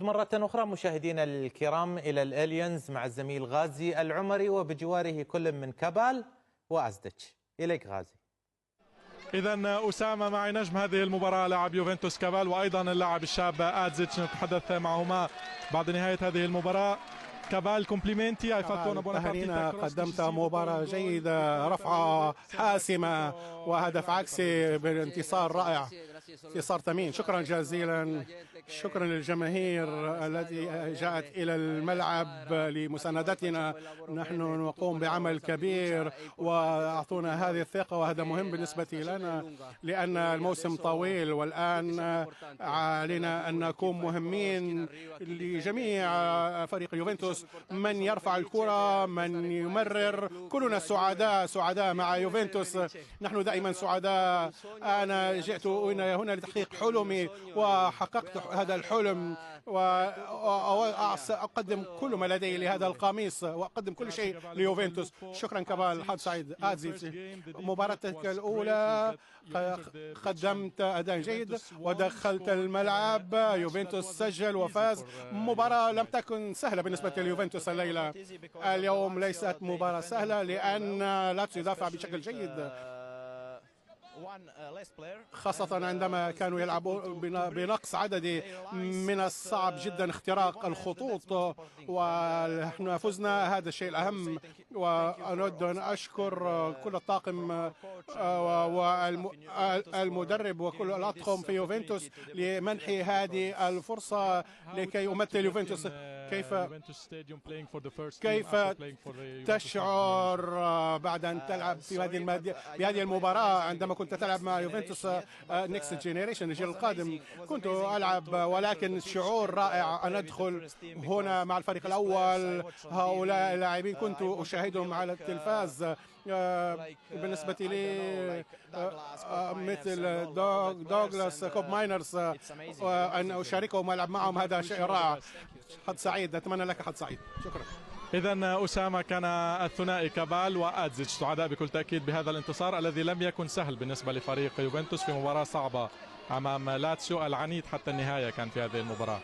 مرة أخرى مشاهدينا الكرام إلى الألينز مع الزميل غازي العمري وبجواره كل من كابال وأزدتش. إليك غازي. إذا أسامة معي نجم هذه المباراة لاعب يوفنتوس كابال وأيضا اللاعب الشاب أدزيتش نتحدث معهما بعد نهاية هذه المباراة. كابال كومبليمنتي تهانينا، قدمت مباراة جيدة، رفعة حاسمة وهدف عكسي بانتصار رائع، انتصار ثمين. شكرا جزيلا، شكرا للجماهير التي جاءت إلى الملعب لمساندتنا. نحن نقوم بعمل كبير وأعطونا هذه الثقة، وهذا مهم بالنسبة لنا لأن الموسم طويل والآن علينا أن نكون مهمين لجميع فريق يوفنتوس. من يرفع الكرة، من يمرر، كلنا سعداء مع يوفنتوس. نحن دائما سعداء. أنا جئت هنا لتحقيق حلمي وحققت هذا الحلم، وأقدم كل ما لدي لهذا القميص وأقدم كل شيء ليوفنتوس. شكرا كابال. حظ سعيد. مباراتك الأولى قدمت أداء جيد ودخلت الملعب، يوفنتوس سجل وفاز. مباراة لم تكن سهلة بالنسبة ليوفنتوس الليلة. اليوم ليست مباراة سهلة لأن لاتسيو دافع بشكل جيد، خاصة عندما كانوا يلعبون بنقص عددي. من الصعب جدا اختراق الخطوط ونحن فزنا، هذا الشيء الأهم. ونود أن أشكر كل الطاقم والمدرب وكل الأطقم في يوفنتوس لمنحي هذه الفرصة لكي أمثل يوفنتوس. كيف تشعر بعد أن تلعب في هذه المباراة عندما كنت تلعب مع يوفنتوس نيكست جينيريشن، الجيل القادم؟ كنت ألعب ولكن شعور رائع أن أدخل هنا مع الفريق الأول. هؤلاء اللاعبين كنت أشاهدهم على التلفاز. بالنسبة لي مثل دوغلاس كوب ماينرز، أن أشاركهم وألعب معهم هذا شيء رائع. حظ سعيد، أتمنى لك حظ سعيد. شكرا. إذا أسامة، كان الثنائي كابال وأدزيتش سعداء بكل تأكيد بهذا الانتصار الذي لم يكن سهل بالنسبة لفريق يوفنتوس في مباراة صعبة أمام لاتسيو العنيد حتى النهاية كان في هذه المباراة.